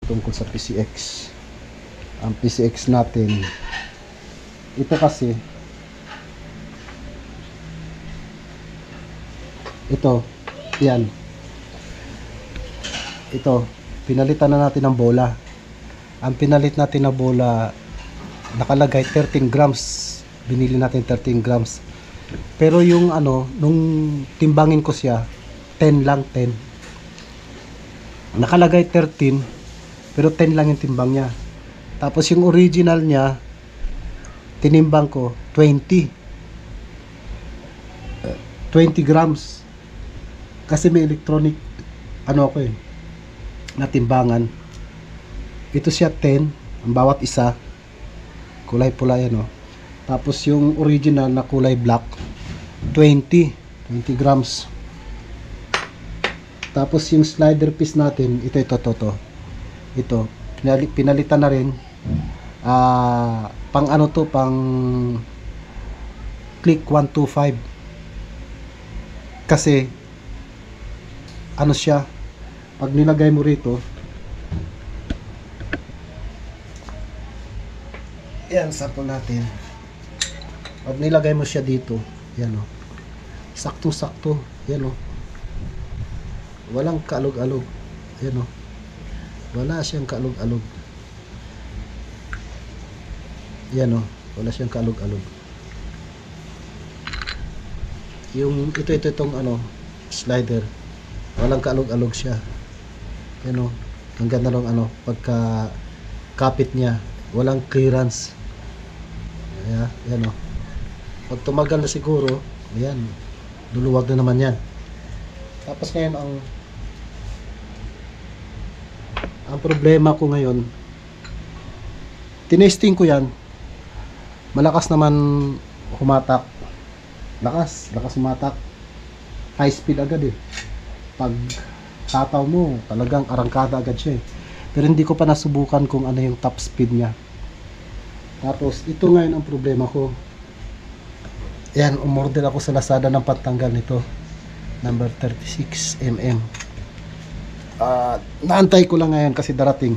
tungkol sa PCX. Ang PCX natin, ito kasi, ito, yan, ito, pinalitan na natin ng bola. Ang pinalit natin na bola, nakalagay 13 grams, binili natin 13 grams, pero yung ano, nung timbangin ko siya, 10 lang, 10, nakalagay 13, pero 10 lang yung timbang niya. Tapos yung original niya, tinimbang ko 20 grams, kasi may electronic ano ako na timbangan. Ito siya 10 ang bawat isa, kulay pula yan, oh. Tapos yung original na kulay black 20 grams. Tapos yung slider piece natin, ito pinalitan na rin. Pang ano to, pang click 125, kasi ano siya, pag nilagay mo rito, yan, sample natin, pag nilagay mo siya dito, yan, oh, sakto-sakto, yan, oh, walang kaalog-alog, yan, oh, wala siyang kaalog-alog, yan, oh, wala siyang kaalog-alog. Yung itong ano, slider, walang kaalog-alog siya, yan, oh, ang ganda ng ano, pagka kapit niya, walang clearance. Yan, oh. Pag tumagal na siguro, ayan, luluwag na naman yan. Tapos ngayon, ang problema ko ngayon, tinesting ko yan, malakas naman humatak, lakas humatak, high speed agad, pag tataw mo, talagang arangkada agad siya, pero hindi ko pa nasubukan kung ano yung top speed niya. Tapos ito ngayon ang problema ko, yan, umorder ako sa Lazada ng pantanggal nito, number 36mm. Naantay ko lang ngayon kasi darating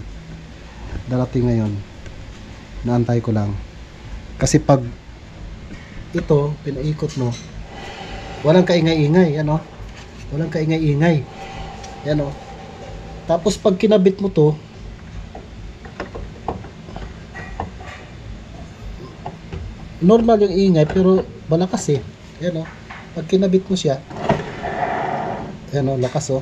ngayon, naantay ko lang kasi pag ito pinaikot mo, walang kaingay-ingay, yan, oh, walang kaingay-ingay, yan, oh. Tapos pag kinabit mo to, normal yung ingay pero malakas, yan, oh. Pag kinabit mo siya, yan, oh, lakas, oh.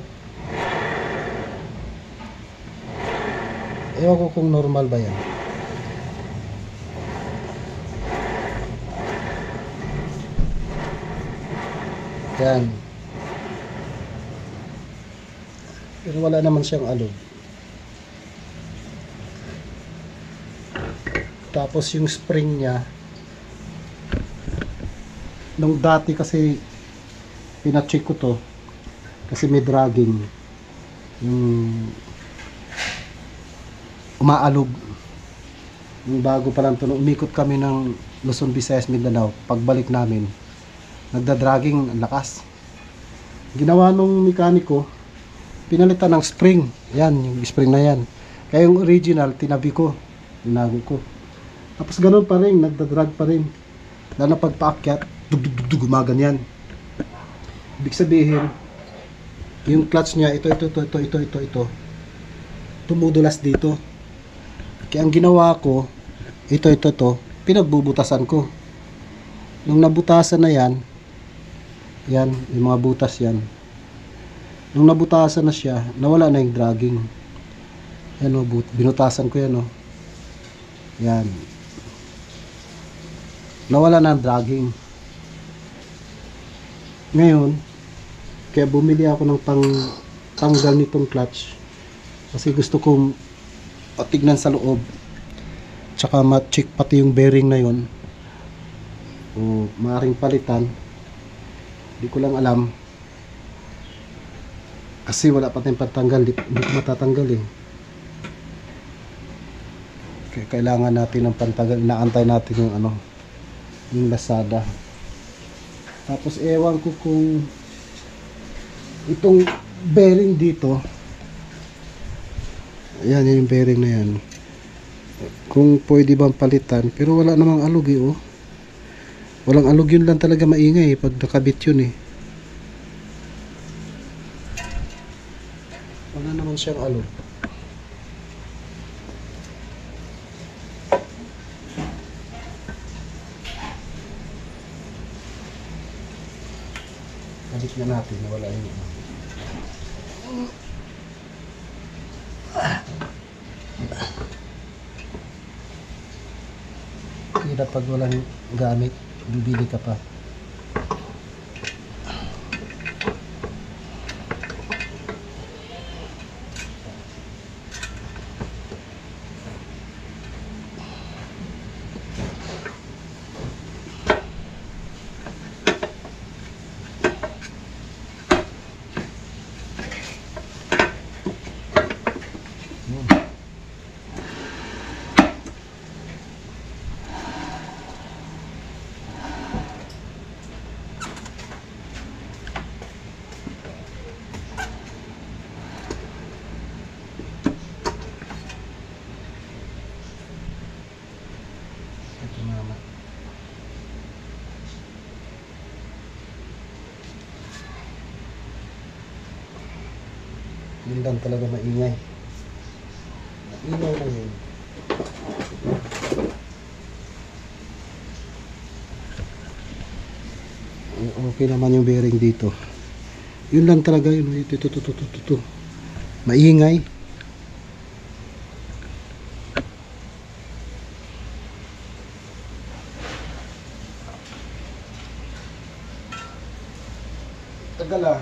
Ewan ko kung normal ba yan. Yan. Pero wala naman siyang alog. Tapos yung spring niya, nung dati kasi pina-check ko to kasi may dragging, yung umaalog. Yung bago pa lang to, umikot kami ng Luzon, Visayas, Mindanao, pagbalik namin nagda-dragging, ang lakas. Ginawa nung mekaniko, pinalitan ng spring, yan, yung spring na yan. Kaya yung original tinabi ko, tinago ko, tapos ganun pa rin, nagda-drag pa rin, lalo na pagpaakyat, gumaganyan. Ibig sabihin, yung clutch niya, ito, tumudulas dito. Kaya ang ginawa ko, ito, pinagbubutasan ko. Nung nabutasan na yan, yung mga butas yan. Nung nabutasan na siya, nawala na yung dragging. Yan, o, binutasan ko yan, o. Yan. Nawala na ang dragging. Ngayon, kaya bumili ako ng tanggal nitong clutch. Kasi gusto kong patignan sa loob. Tsaka ma-check pati yung bearing na yun. O maaaring palitan. Hindi ko lang alam. Kasi wala pa tayong patanggal. Hindi ko matatanggal, Kaya kailangan natin ng pantanggal. Inaantay natin yung ano, yung Lazada. Tapos ewan ko kung itong bearing dito, Ayan, yan yung bearing na yan. Kung pwede bang palitan, pero wala namang alog eh, oh. Walang alog, yun lang talaga maingay pag nakabit yun eh. Wala naman siyang alog. Balik na natin na wala yun. Kaya pag walang gamit, bibili ka pa. Ito mama. Yun lang talaga maingay. Maingay na yun. Okay naman yung bearing dito. Yun lang talaga yun. Ito. Maingay. Tagal ah.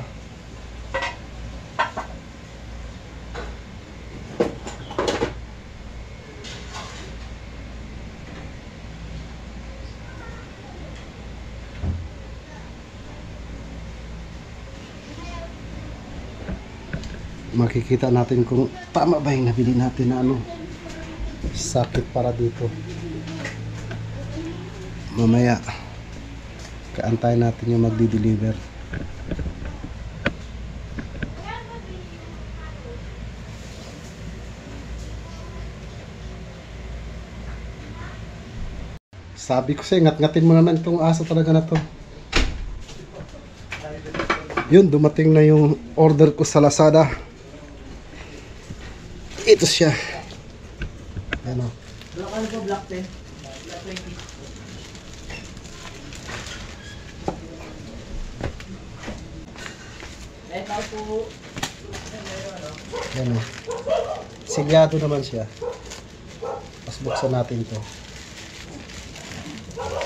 Makikita natin kung tama ba yung nabili natin na ano, sakit para dito. Mamaya kaantay natin yung magdi-deliver. Sabi ko sa'yo, ngat-ngatin mo naman itong aso talaga na to. Yun, dumating na yung order ko sa Lazada. Ito siya. Ano? Ano po, Black 10? Black 20. Ito po. Ano? Silyado naman siya. Tapos buksan natin to.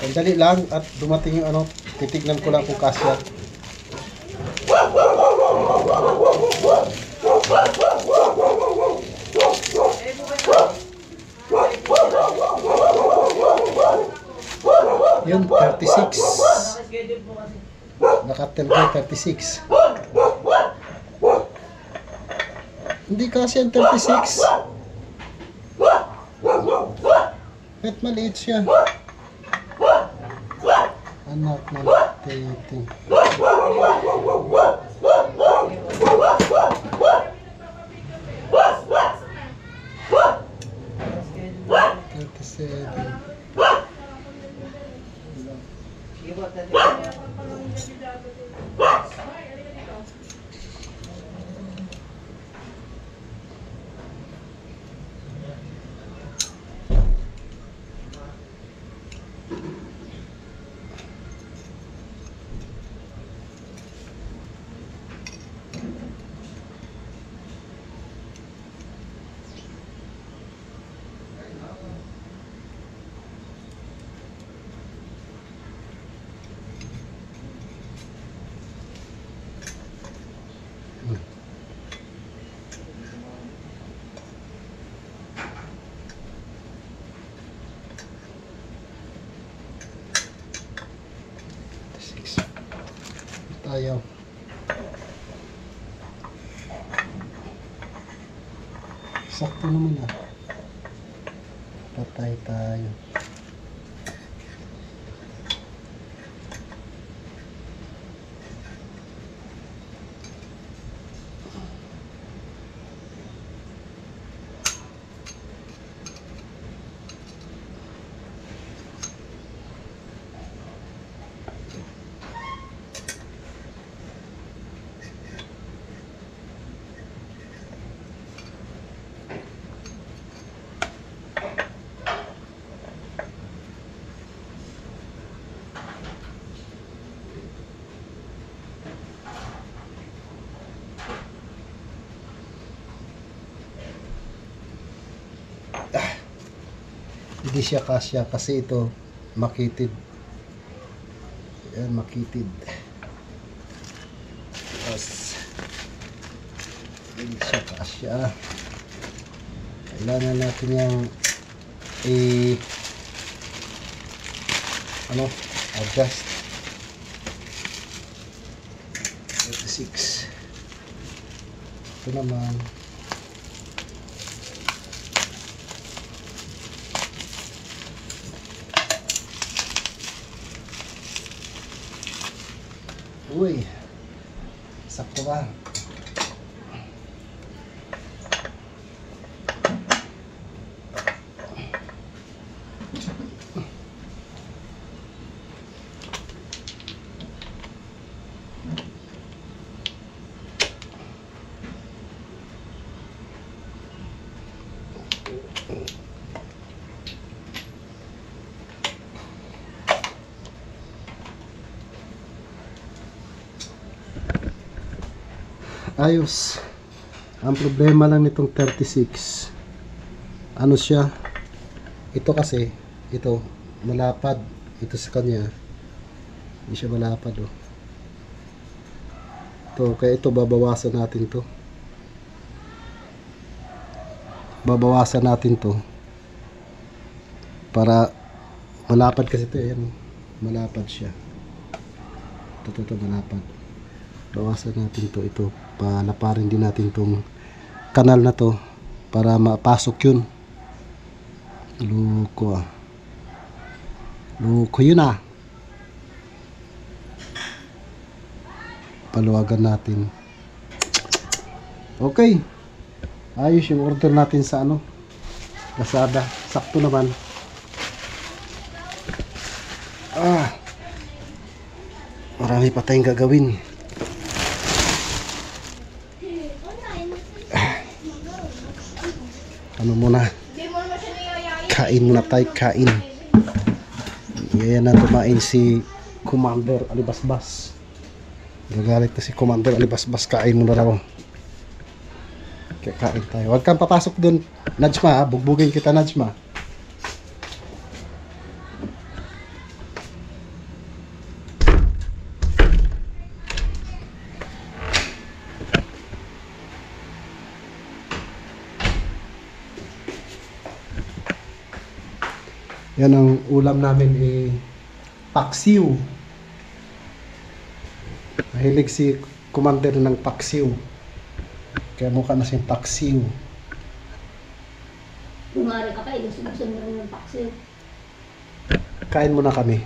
Sandali lang at dumating yung ano, titignan ko lang kung kasya. Yun, 36. Naka-telgay 36. Hindi kasi ang 36. Kahit maliit siya. Anak ng titing. Tayo. Sakto naman ah. Patay tayo. Hindi siya kasya kasi ito makitid. Yan, makitid. Tapos, hindi siya kasya. Kailangan natin yung adjust. 36. Ito naman. Uy, sakto ba? Ayos. Ang problema lang nitong 36, ano siya, ito kasi, ito malapad, ito sa kanya hindi siya malapad, oh. Ito, kaya ito babawasan natin to, para malapad kasi ito, ayan, malapad siya, ito malapad. Bawasan natin to, ito palaparin din natin tong kanal na to para mapasok yun. Loko yun ah. Paluwagan natin. Okay, ayos yung order natin sa Lazada. Sakto naman. Marami pa tayong gagawin. Ano muna, kain muna tayo, kain. Yan na tumain si Commander Alibasbas. Gagalit na si Commander Alibasbas, kain muna raw. Kaya kain tayo. Huwag kang papasok dun, Najma ha? Bugbugin kita, Najma. Yan ang ulam namin, paksiw. Mahilig si Commander ng paksiw. Kaya mukha na siyang paksiw. Kumari ka pa, gusto mo rin ng paksiw. Kain muna kami.